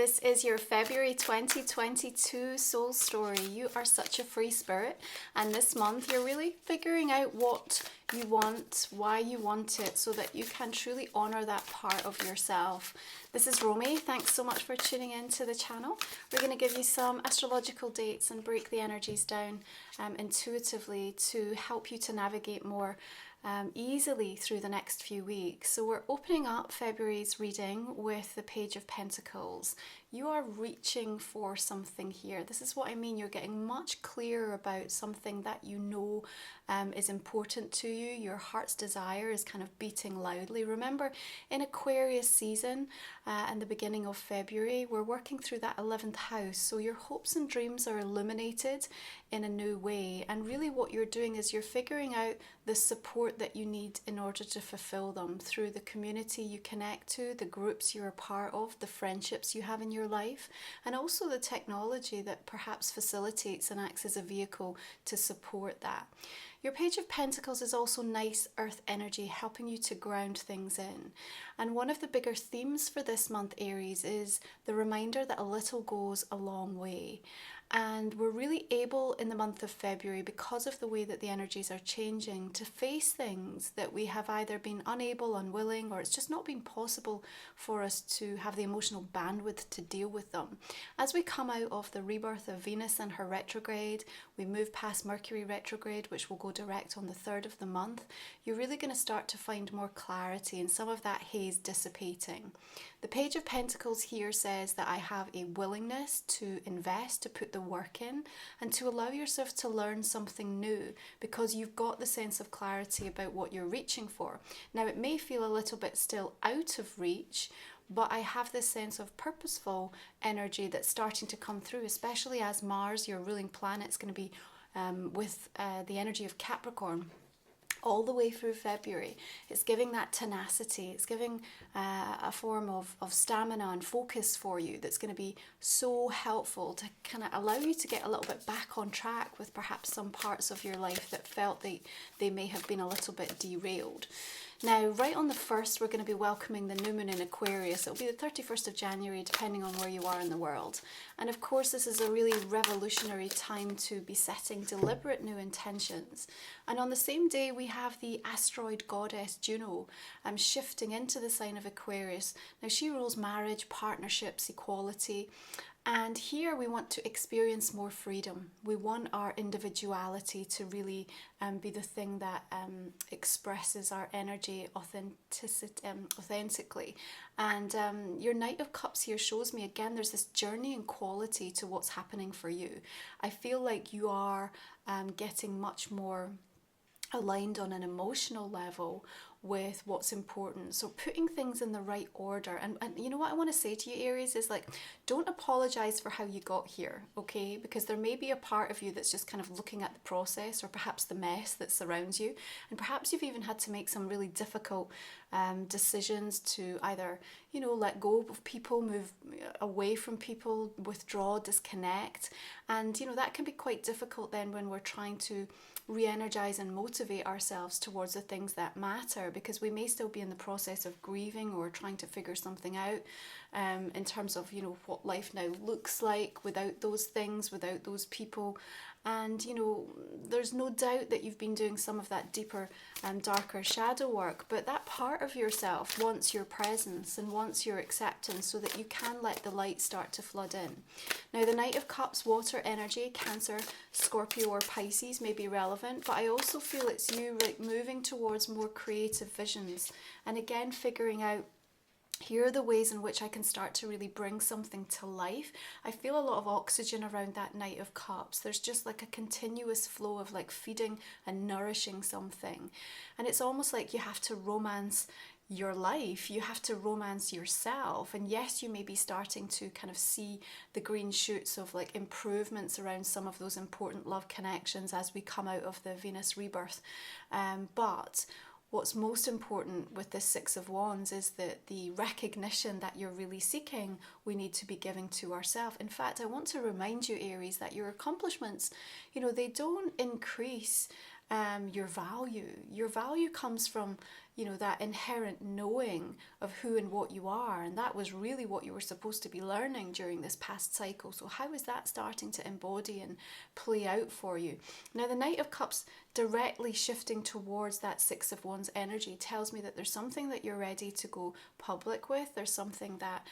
This is your February 2022 soul story. You are such a free spirit, and this month you're really figuring out what you want, why you want it, so that you can truly honor that part of yourself. This is Romy. Thanks so much for tuning in to the channel. We're going to give you some astrological dates and break the energies down intuitively to help you to navigate more easily through the next few weeks. So we're opening up February's reading with the Page of Pentacles. You are reaching for something here. This is what I mean. You're getting much clearer about something that you know is important to you. Your heart's desire is kind of beating loudly. Remember, in Aquarius season and the beginning of February, we're working through that 11th house. So your hopes and dreams are illuminated in a new way. And really what you're doing is you're figuring out the support that you need in order to fulfill them through the community you connect to, the groups you're a part of, the friendships you have in your life, and also the technology that perhaps facilitates and acts as a vehicle to support that. Your Page of Pentacles is also nice earth energy, helping you to ground things in. And one of the bigger themes for this month, Aries, is the reminder that a little goes a long way. And we're really able in the month of February, because of the way that the energies are changing, to face things that we have either been unable, unwilling, or it's just not been possible for us to have the emotional bandwidth to deal with them. As we come out of the rebirth of Venus and her retrograde, we move past Mercury retrograde, which will go direct on the 3rd of the month, you're really going to start to find more clarity and some of that haze dissipating. The Page of Pentacles here says that I have a willingness to invest, to put the work in, and to allow yourself to learn something new, because you've got the sense of clarity about what you're reaching for. Now, it may feel a little bit still out of reach, but I have this sense of purposeful energy that's starting to come through, especially as Mars, your ruling planet, is going to be with the energy of Capricorn all the way through February. It's giving that tenacity, it's giving a form of stamina and focus for you that's going to be so helpful to kind of allow you to get a little bit back on track with perhaps some parts of your life that felt they may have been a little bit derailed. Now, right on the 1st, we're going to be welcoming the new moon in Aquarius. It'll be the 31st of January, depending on where you are in the world. And of course, this is a really revolutionary time to be setting deliberate new intentions. And on the same day, we have the asteroid goddess Juno shifting into the sign of Aquarius. Now, she rules marriage, partnerships, equality. And here we want to experience more freedom. We want our individuality to really be the thing that expresses our energy authentically. And your Knight of Cups here shows me, again, there's this journey and quality to what's happening for you. I feel like you are getting much more aligned on an emotional level with what's important. So putting things in the right order. And you know what I want to say to you, Aries, is like, don't apologize for how you got here, okay? Because there may be a part of you that's just kind of looking at the process, or perhaps the mess that surrounds you. And perhaps you've even had to make some really difficult decisions to either, you know, let go of people, move away from people, withdraw, disconnect. And, you know, that can be quite difficult then when we're trying to re-energize and motivate ourselves towards the things that matter, because we may still be in the process of grieving or trying to figure something out in terms of, you know, what life now looks like without those things, without those people. And, you know, there's no doubt that you've been doing some of that deeper and darker shadow work, but that part of yourself wants your presence and wants your acceptance so that you can let the light start to flood in. Now, the Knight of Cups, water energy, Cancer, Scorpio or Pisces may be relevant, but I also feel it's you like moving towards more creative visions. And again, figuring out, here are the ways in which I can start to really bring something to life. I feel a lot of oxygen around that Knight of Cups. There's just like a continuous flow of like feeding and nourishing something. And it's almost like you have to romance your life, you have to romance yourself. And yes, you may be starting to kind of see the green shoots of like improvements around some of those important love connections as we come out of the Venus rebirth. But what's most important with this Six of Wands is that the recognition that you're really seeking, we need to be giving to ourselves. In fact, I want to remind you, Aries, that your accomplishments, you know, they don't increase your value. Your value comes from, that inherent knowing of who and what you are. And that was really what you were supposed to be learning during this past cycle. So how is that starting to embody and play out for you? Now, the Knight of Cups directly shifting towards that Six of Wands energy tells me that there's something that you're ready to go public with. There's something that,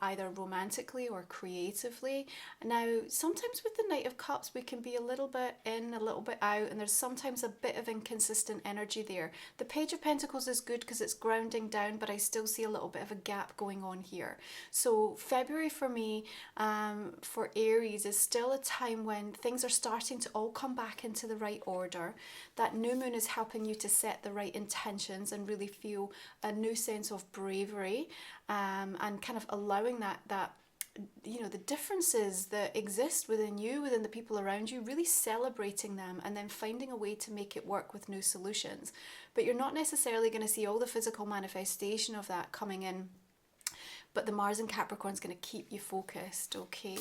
either romantically or creatively. Now, sometimes with the Knight of Cups, we can be a little bit in, a little bit out, and there's sometimes a bit of inconsistent energy there. The Page of Pentacles is good because it's grounding down, but I still see a little bit of a gap going on here. So February for me, for Aries, is still a time when things are starting to all come back into the right order. That new moon is helping you to set the right intentions and really feel a new sense of bravery, and kind of allowing that the differences that exist within you, within the people around you, really celebrating them and then finding a way to make it work with new solutions. But you're not necessarily going to see all the physical manifestation of that coming in, but the Mars in Capricorn is going to keep you focused, okay?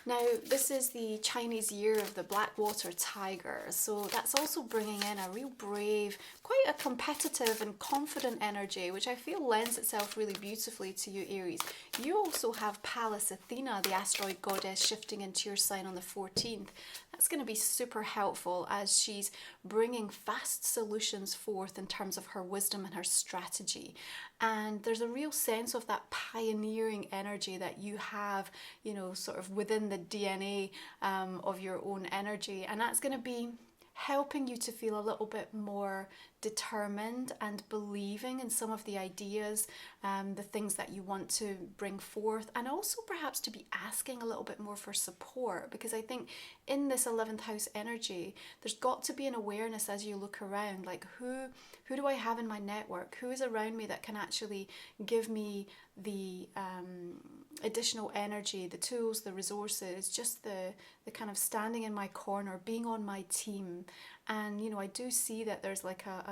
Now, this is the Chinese year of the Blackwater Tiger, so that's also bringing in a real brave, quite a competitive and confident energy, which I feel lends itself really beautifully to you, Aries. You also have Pallas Athena, the asteroid goddess, shifting into your sign on the 14th. That's going to be super helpful as she's bringing fast solutions forth in terms of her wisdom and her strategy. And there's a real sense of that pioneering energy that you have, sort of within the DNA of your own energy. And that's going to be helping you to feel a little bit more determined and believing in some of the ideas, the things that you want to bring forth, and also perhaps to be asking a little bit more for support, because I think in this 11th house energy, there's got to be an awareness as you look around, like who do I have in my network? Who is around me that can actually give me the additional energy, the tools, the resources, just the kind of standing in my corner, being on my team. And I do see that there's like a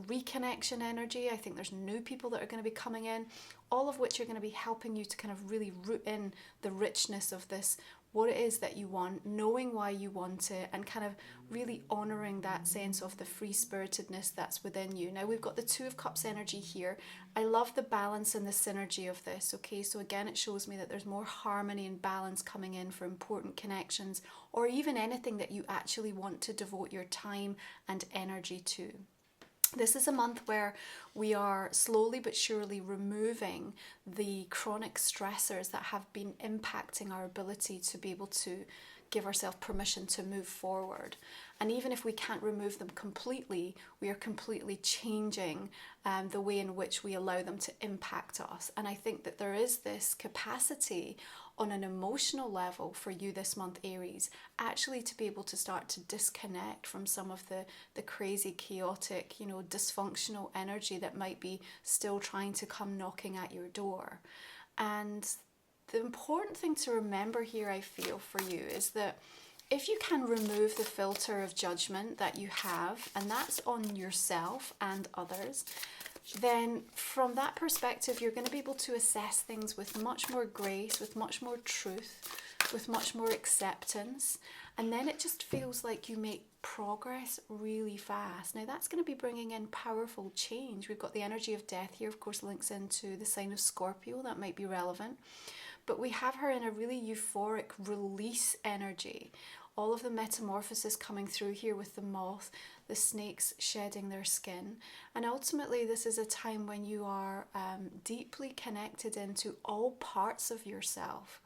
reconnection energy. I think there's new people that are going to be coming in, all of which are going to be helping you to kind of really root in the richness of this, what it is that you want, knowing why you want it, and kind of really honouring that sense of the free-spiritedness that's within you. Now, we've got the Two of Cups energy here. I love the balance and the synergy of this, okay? So again, it shows me that there's more harmony and balance coming in for important connections, or even anything that you actually want to devote your time and energy to. This is a month where we are slowly but surely removing the chronic stressors that have been impacting our ability to be able to give ourselves permission to move forward. And even if we can't remove them completely, we are completely changing the way in which we allow them to impact us. And I think that there is this capacity on an emotional level for you this month, Aries, actually to be able to start to disconnect from some of the crazy, chaotic, dysfunctional energy that might be still trying to come knocking at your door. And the important thing to remember here, I feel, for you is that if you can remove the filter of judgment that you have, and that's on yourself and others, then from that perspective, you're going to be able to assess things with much more grace, with much more truth, with much more acceptance. And then it just feels like you make progress really fast. Now, that's going to be bringing in powerful change. We've got the energy of death here, of course, links into the sign of Scorpio. That might be relevant. But we have her in a really euphoric release energy. All of the metamorphosis coming through here with the moth, the snakes shedding their skin. And ultimately, this is a time when you are deeply connected into all parts of yourself.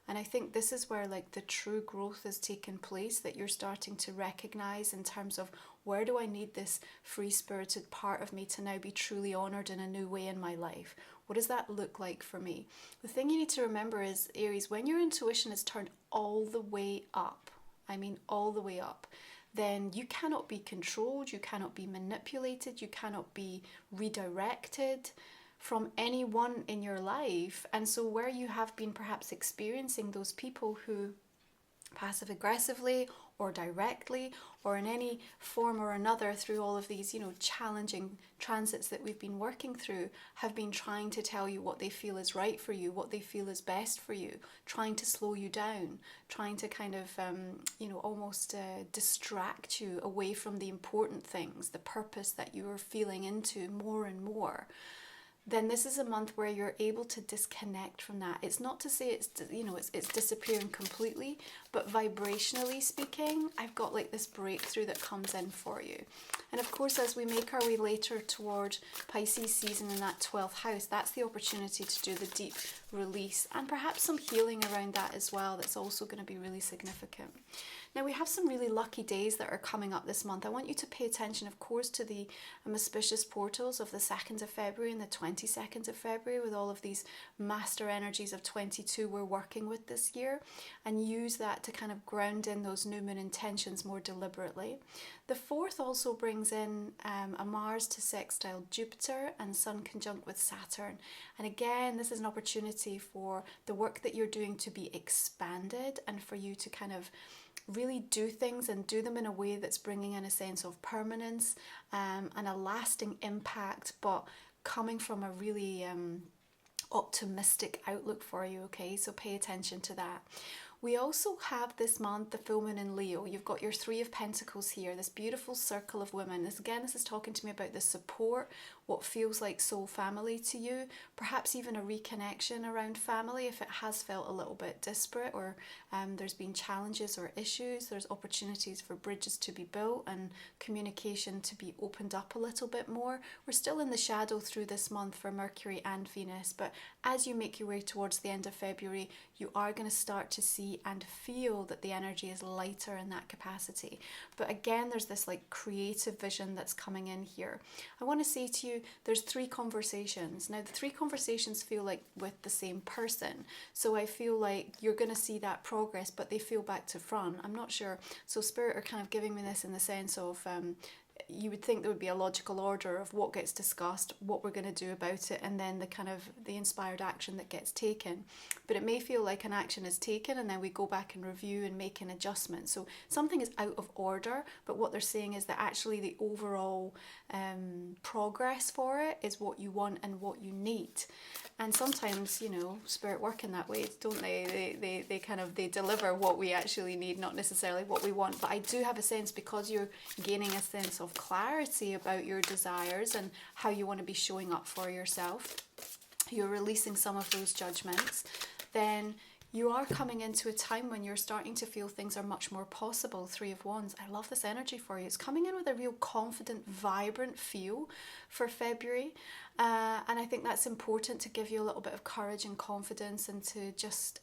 And I think this is where like the true growth has taken place, that you're starting to recognize in terms of where do I need this free-spirited part of me to now be truly honored in a new way in my life? What does that look like for me? The thing you need to remember is, Aries, when your intuition is turned all the way up, I mean all the way up, then you cannot be controlled, you cannot be manipulated, you cannot be redirected from anyone in your life. And so where you have been perhaps experiencing those people who passive aggressively or directly or in any form or another through all of these, challenging transits that we've been working through, have been trying to tell you what they feel is right for you, what they feel is best for you, trying to slow you down, trying to kind of, almost distract you away from the important things, the purpose that you are feeling into more and more. Then this is a month where you're able to disconnect from that. It's not to say it's disappearing completely, but vibrationally speaking, I've got like this breakthrough that comes in for you. And of course, as we make our way later toward Pisces season in that 12th house, that's the opportunity to do the deep release and perhaps some healing around that as well. That's also going to be really significant. Now we have some really lucky days that are coming up this month. I want you to pay attention, of course, to the auspicious portals of the 2nd of February and the 22nd of February, with all of these master energies of 22 we're working with this year, and use that to kind of ground in those new moon intentions more deliberately. The 4th also brings in a Mars to sextile Jupiter and Sun conjunct with Saturn. And again, this is an opportunity for the work that you're doing to be expanded and for you to kind of really do things and do them in a way that's bringing in a sense of permanence and a lasting impact, but coming from a really optimistic outlook for you, okay? So pay attention to that. We also have this month the full moon in Leo. You've got your 3 of Pentacles here, this beautiful circle of women. This is talking to me about the support, what feels like soul family to you, perhaps even a reconnection around family if it has felt a little bit disparate, or there's been challenges or issues. There's opportunities for bridges to be built and communication to be opened up a little bit more. We're still in the shadow through this month for Mercury and Venus, but as you make your way towards the end of February, you are going to start to see and feel that the energy is lighter in that capacity. But again, there's this like creative vision that's coming in here. I want to say to you, there's 3 conversations. Now the 3 conversations feel like with the same person. So I feel like you're going to see that progress, but they feel back to front. I'm not sure. So Spirit are kind of giving me this in the sense of you would think there would be a logical order of what gets discussed, what we're going to do about it, and then the kind of the inspired action that gets taken. But it may feel like an action is taken and then we go back and review and make an adjustment. So something is out of order, but what they're saying is that actually the overall progress for it is what you want and what you need. And sometimes, Spirit work in that way, don't they? They deliver what we actually need, not necessarily what we want. But I do have a sense, because you're gaining a sense of clarity about your desires and how you want to be showing up for yourself, you're releasing some of those judgments, then you are coming into a time when you're starting to feel things are much more possible. 3 of Wands. I love this energy for you. It's coming in with a real confident, vibrant feel for February. And I think that's important to give you a little bit of courage and confidence, and to just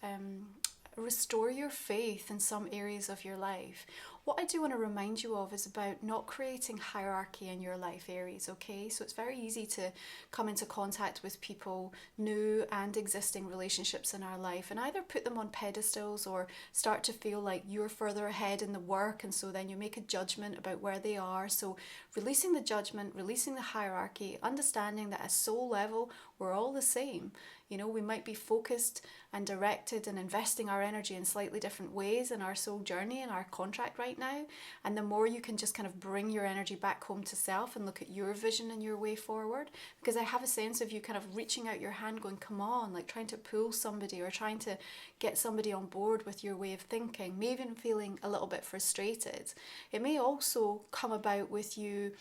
restore your faith in some areas of your life. What I do want to remind you of is about not creating hierarchy in your life, Aries, okay? So it's very easy to come into contact with people, new and existing relationships in our life, and either put them on pedestals or start to feel like you're further ahead in the work, and so then you make a judgment about where they are. So releasing the judgment, releasing the hierarchy, understanding that at soul level, we're all the same. We might be focused and directed and investing our energy in slightly different ways in our soul journey and our contract right now. And the more you can just kind of bring your energy back home to self and look at your vision and your way forward, because I have a sense of you kind of reaching out your hand going, come on, like trying to pull somebody or trying to get somebody on board with your way of thinking, maybe even feeling a little bit frustrated. It may also come about with you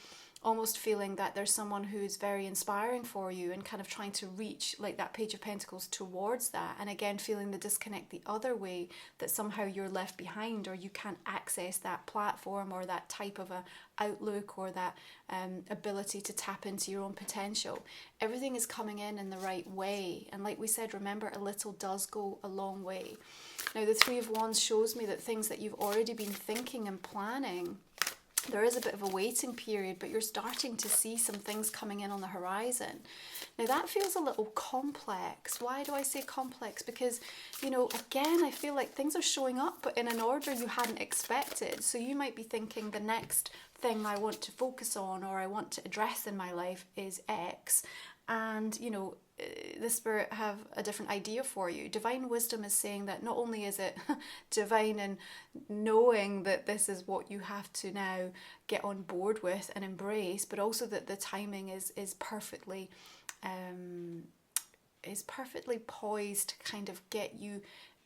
almost feeling that there's someone who's very inspiring for you and kind of trying to reach like that Page of Pentacles towards that, and again feeling the disconnect the other way, that somehow you're left behind or you can't access that platform or that type of a outlook or that ability to tap into your own potential. Everything is coming in the right way, and like we said, remember, a little does go a long way. Now the 3 of Wands shows me that things that you've already been thinking and planning, there is a bit of a waiting period, but you're starting to see some things coming in on the horizon. Now that feels a little complex. Why do I say complex? Because, again, I feel like things are showing up, but in an order you hadn't expected. So you might be thinking the next thing I want to focus on or I want to address in my life is X. and you know, the spirit have a different idea for you. Divine wisdom is saying that not only is it divine in knowing that this is what you have to now get on board with and embrace, but also that the timing is perfectly poised to kind of get you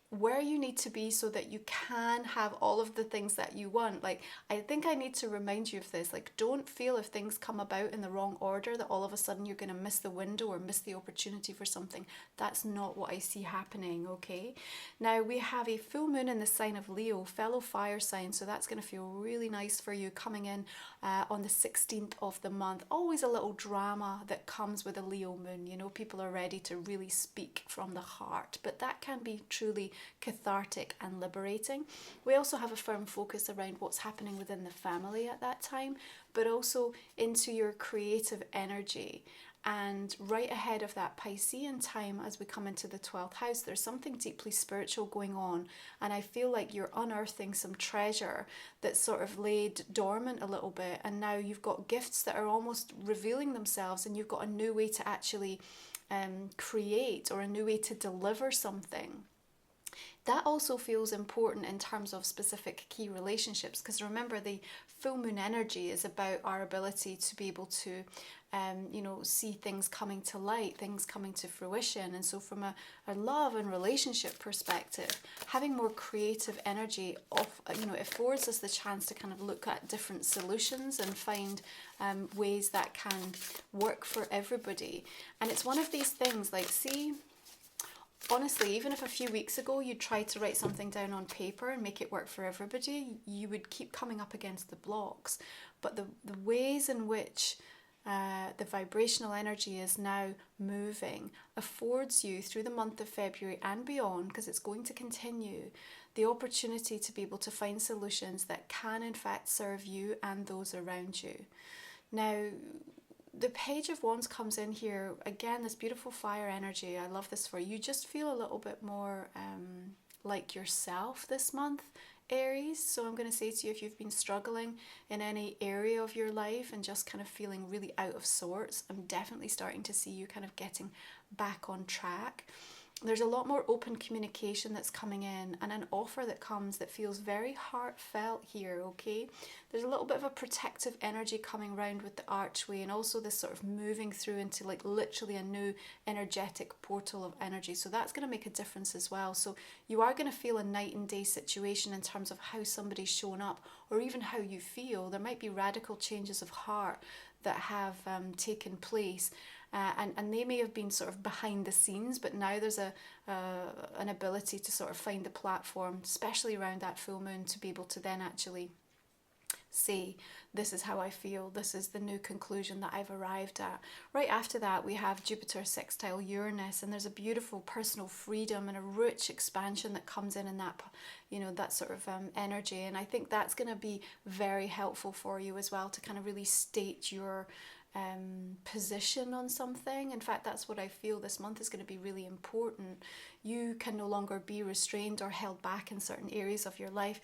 where you need to be so that you can have all of the things that you want. Like, I think I need to remind you of this. Like, don't feel if things come about in the wrong order that all of a sudden you're going to miss the window or miss the opportunity for something. That's not what I see happening, okay? Now, we have a full moon in the sign of Leo, fellow fire sign, so that's going to feel really nice for you coming in on the 16th of the month. Always a little drama that comes with a Leo moon. You know, people are ready to really speak from the heart, but that can be truly cathartic and liberating. We also have a firm focus around what's happening within the family at that time, but also into your creative energy. And right ahead of that Piscean time, as we come into the 12th house, there's something deeply spiritual going on. And I feel like you're unearthing some treasure that's sort of laid dormant a little bit. And now you've got gifts that are almost revealing themselves, and you've got a new way to actually create, or a new way to deliver something. That also feels important in terms of specific key relationships, because remember, the full moon energy is about our ability to be able to you know, see things coming to light, things coming to fruition. And so from a love and relationship perspective, having more creative energy you know, it affords us the chance to kind of look at different solutions and find ways that can work for everybody. And it's one of these things, like, see, honestly, even if a few weeks ago you tried to write something down on paper and make it work for everybody, you would keep coming up against the blocks. But the ways in which the vibrational energy is now moving affords you, through the month of February and beyond, because it's going to continue, the opportunity to be able to find solutions that can in fact serve you and those around you. Now, the Page of Wands comes in here, again, this beautiful fire energy. I love this for you. You just feel a little bit more like yourself this month, Aries. So I'm going to say to you, if you've been struggling in any area of your life and just kind of feeling really out of sorts, I'm definitely starting to see you kind of getting back on track. There's a lot more open communication that's coming in, and an offer that comes that feels very heartfelt here, okay? There's a little bit of a protective energy coming round with the archway, and also this sort of moving through into like literally a new energetic portal of energy. So that's going to make a difference as well. So you are going to feel a night and day situation in terms of how somebody's shown up, or even how you feel. There might be radical changes of heart that have taken place. And they may have been sort of behind the scenes, but now there's an ability to sort of find a platform, especially around that full moon, to be able to then actually say, this is how I feel, this is the new conclusion that I've arrived at. Right after that, we have Jupiter sextile Uranus, and there's a beautiful personal freedom and a rich expansion that comes in that, you know, that sort of energy. And I think that's going to be very helpful for you as well, to kind of really state your position on something. In fact, that's what I feel this month is going to be really important. You can no longer be restrained or held back in certain areas of your life.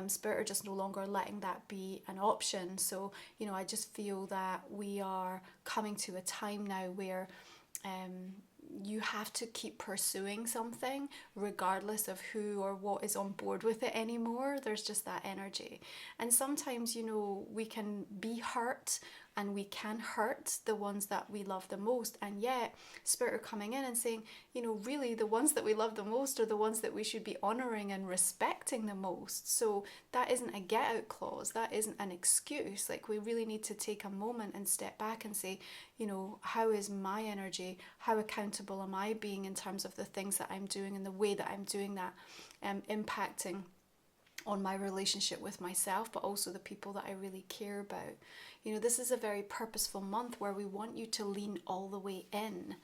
Spirit are just no longer letting that be an option. So, you know, I just feel that we are coming to a time now where you have to keep pursuing something regardless of who or what is on board with it anymore. There's just that energy. And sometimes, you know, we can be hurt, and we can hurt the ones that we love the most, and yet Spirit are coming in and saying, you know, really the ones that we love the most are the ones that we should be honouring and respecting the most. So that isn't a get out clause, that isn't an excuse. Like, we really need to take a moment and step back and say, you know, how is my energy, how accountable am I being in terms of the things that I'm doing and the way that I'm doing that, impacting on my relationship with myself, but also the people that I really care about. You know, this is a very purposeful month where we want you to lean all the way in.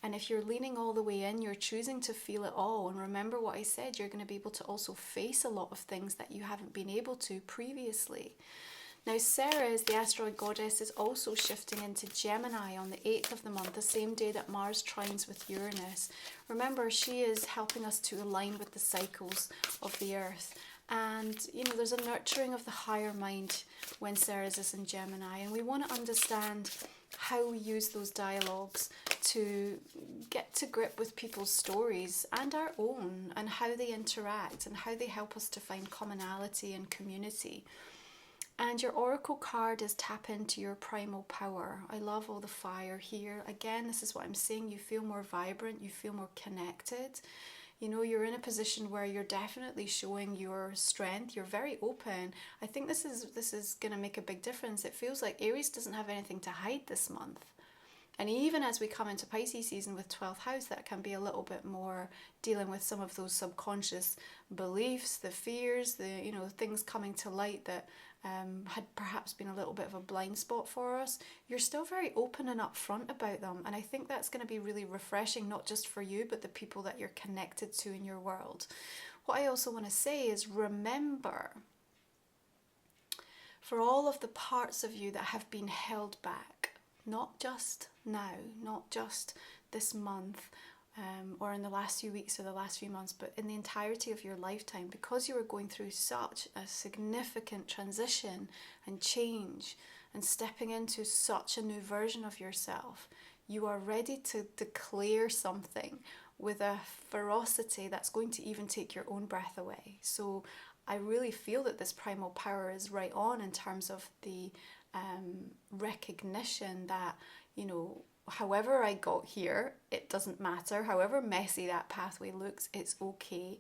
And if you're leaning all the way in, you're choosing to feel it all. And remember what I said, you're going to be able to also face a lot of things that you haven't been able to previously. Now, Ceres, the asteroid goddess, is also shifting into Gemini on the 8th of the month, the same day that Mars trines with Uranus. Remember, she is helping us to align with the cycles of the earth. And, you know, there's a nurturing of the higher mind when Ceres is in Gemini. And we want to understand how we use those dialogues to get to grip with people's stories and our own, and how they interact and how they help us to find commonality and community. And your oracle card is tap into your primal power. I love all the fire here. Again, this is what I'm saying. You feel more vibrant, you feel more connected. You know, you're in a position where you're definitely showing your strength. You're very open. I think this is going to make a big difference. It feels like Aries doesn't have anything to hide this month. And even as we come into Pisces season with 12th house, that can be a little bit more dealing with some of those subconscious beliefs, the fears, the, you know, things coming to light that had perhaps been a little bit of a blind spot for us. You're still very open and upfront about them. And I think that's going to be really refreshing, not just for you, but the people that you're connected to in your world. What I also want to say is remember, for all of the parts of you that have been held back, not just now, not just this month, or in the last few weeks or the last few months, but in the entirety of your lifetime, because you are going through such a significant transition and change and stepping into such a new version of yourself, you are ready to declare something with a ferocity that's going to even take your own breath away. So I really feel that this primal power is right on in terms of the recognition that, you know, however I got here, it doesn't matter. However messy that pathway looks, it's okay.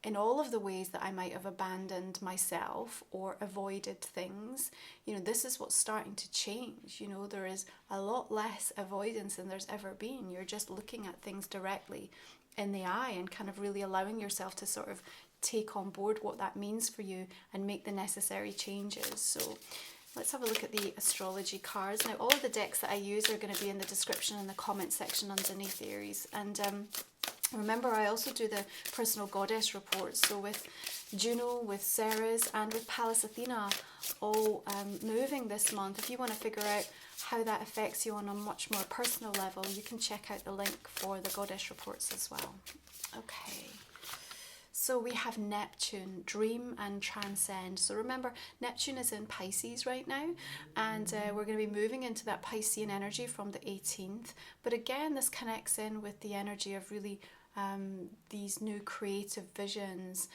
In all of the ways that I might have abandoned myself or avoided things, you know, this is what's starting to change. You know, there is a lot less avoidance than there's ever been. You're just looking at things directly in the eye and kind of really allowing yourself to sort of take on board what that means for you and make the necessary changes. So let's have a look at the astrology cards. Now, all of the decks that I use are going to be in the description and the comment section underneath, Aries. And remember, I also do the personal goddess reports. So with Juno, with Ceres, and with Pallas Athena all moving this month, if you want to figure out how that affects you on a much more personal level, you can check out the link for the goddess reports as well. Okay. So we have Neptune, dream and transcend. So remember, Neptune is in Pisces right now, and we're going to be moving into that Piscean energy from the 18th. But again, this connects in with the energy of really these new creative visions.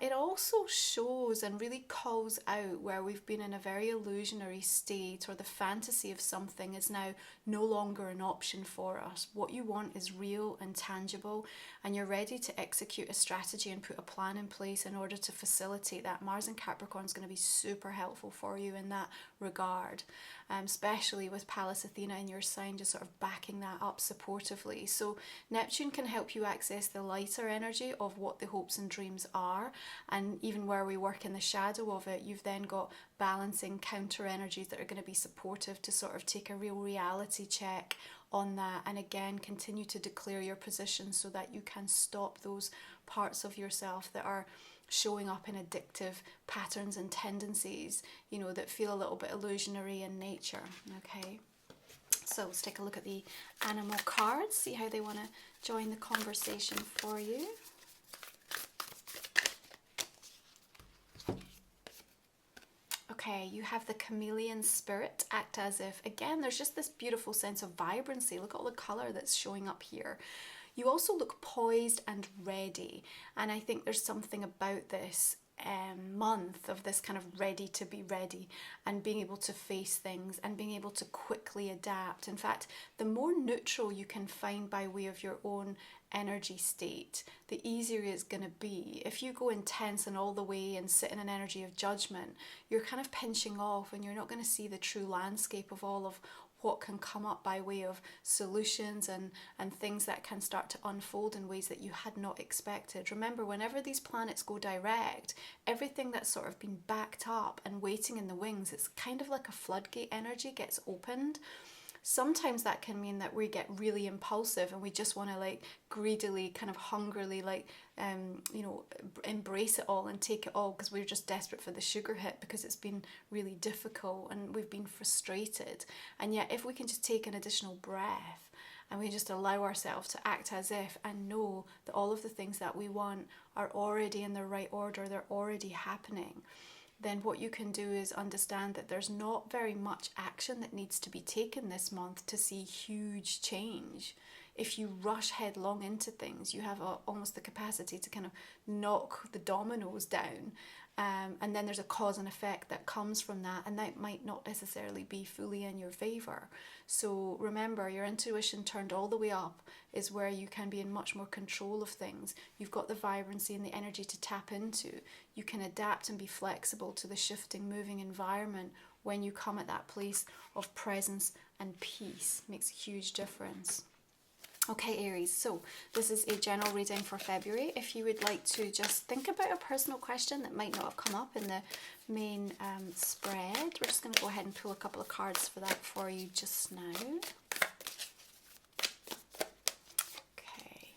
It also shows and really calls out where we've been in a very illusionary state, or the fantasy of something is now no longer an option for us. What you want is real and tangible, and you're ready to execute a strategy and put a plan in place in order to facilitate that. Mars in Capricorn is going to be super helpful for you in that regard, especially with Pallas Athena in your sign, just sort of backing that up supportively. So Neptune can help you access the lighter energy of what the hopes and dreams are, and even where we work in the shadow of it, you've then got balancing counter energies that are going to be supportive to sort of take a real reality check on that, and again continue to declare your position so that you can stop those parts of yourself that are showing up in addictive patterns and tendencies, you know, that feel a little bit illusionary in nature. Okay, so let's take a look at the animal cards, see how they want to join the conversation for you. Okay, you have the chameleon spirit, act as if. Again, there's just this beautiful sense of vibrancy. Look at all the colour that's showing up here. You also look poised and ready, and I think there's something about this month of this kind of ready to be ready and being able to face things and being able to quickly adapt. In fact, the more neutral you can find by way of your own energy state, the easier it's going to be. If you go intense and all the way and sit in an energy of judgment, you're kind of pinching off and you're not going to see the true landscape of all of what can come up by way of solutions and things that can start to unfold in ways that you had not expected. Remember, whenever these planets go direct, everything that's sort of been backed up and waiting in the wings, it's kind of like a floodgate energy gets opened. Sometimes that can mean that we get really impulsive and we just want to like greedily, kind of hungrily, like, you know, embrace it all and take it all because we're just desperate for the sugar hit because it's been really difficult and we've been frustrated. And yet if we can just take an additional breath and we just allow ourselves to act as if and know that all of the things that we want are already in the right order, they're already happening. then what you can do is understand that there's not very much action that needs to be taken this month to see huge change. If you rush headlong into things, you have almost the capacity to kind of knock the dominoes down. And then there's a cause and effect that comes from that, and that might not necessarily be fully in your favor. So remember, your intuition turned all the way up is where you can be in much more control of things. You've got the vibrancy and the energy to tap into. You can adapt and be flexible to the shifting, moving environment when you come at that place of presence and peace. Makes a huge difference. Okay, Aries, so this is a general reading for February. If you would like to just think about a personal question that might not have come up in the main spread, we're just going to go ahead and pull a couple of cards for that for you just now. Okay.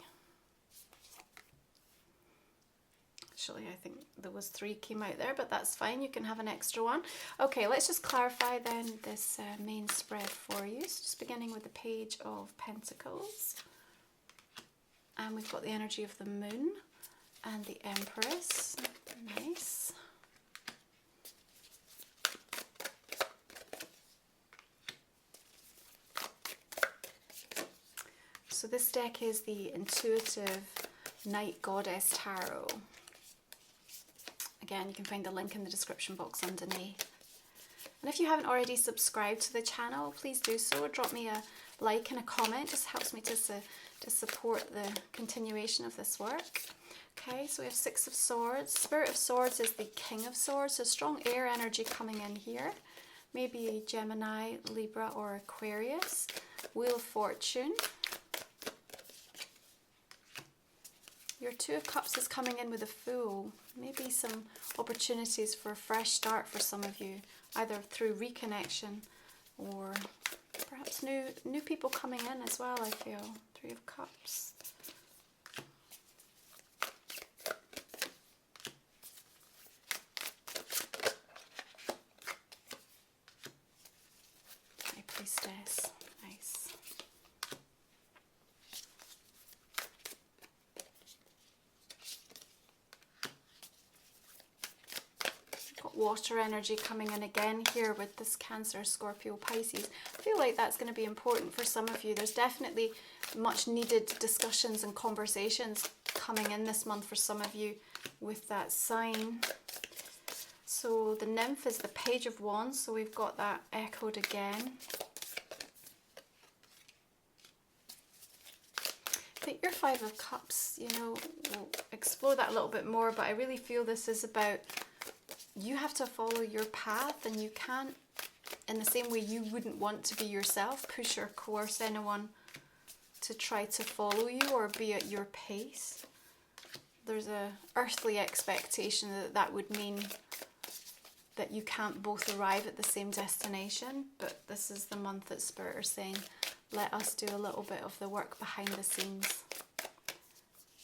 Actually, I think there was 3 came out there, but that's fine. You can have an extra one. Okay, let's just clarify then this main spread for you. So just beginning with the Page of Pentacles. And we've got the energy of the Moon and the Empress. Nice. So this deck is the Intuitive Night Goddess Tarot. Again, you can find the link in the description box underneath. And if you haven't already subscribed to the channel, please do so. Drop me a like and a comment. It just helps me to support the continuation of this work. Okay, so we have 6 of Swords. Spirit of Swords is the King of Swords. So strong air energy coming in here. Maybe a Gemini, Libra, or Aquarius. Wheel of Fortune. Your 2 of Cups is coming in with a Fool. Maybe some opportunities for a fresh start for some of you, either through reconnection or perhaps new people coming in as well, I feel. 3 of Cups. High Priestess. Nice. Water energy coming in again here with this Cancer, Scorpio, Pisces. I feel like that's going to be important for some of you. There's definitely much needed discussions and conversations coming in this month for some of you with that sign. So the Nymph is the Page of Wands, so we've got that echoed again. I think your 5 of Cups, you know, we'll explore that a little bit more, but I really feel this is about you have to follow your path, and you can't, in the same way you wouldn't want to be yourself, push or coerce anyone to try to follow you or be at your pace. There's a earthly expectation that that would mean that you can't both arrive at the same destination, but this is the month that Spirit are saying, let us do a little bit of the work behind the scenes.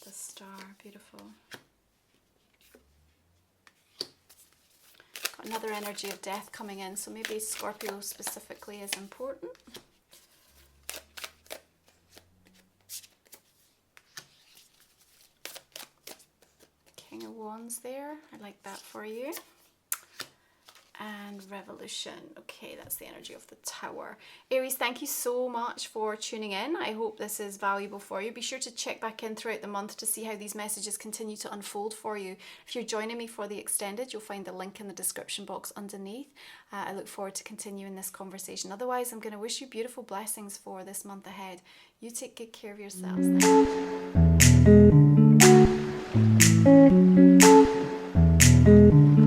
The Star, beautiful. Another energy of death coming in, so maybe Scorpio specifically is important. King of Wands there, I like that for you. And Revolution. Okay, that's the energy of the Tower. Aries, thank you so much for tuning in. I hope this is valuable for you. Be sure to check back in throughout the month to see how these messages continue to unfold for you. If you're joining me for the extended, you'll find the link in the description box underneath. I look forward to continuing this conversation. Otherwise, I'm going to wish you beautiful blessings for this month ahead. You take good care of yourselves. Thank you.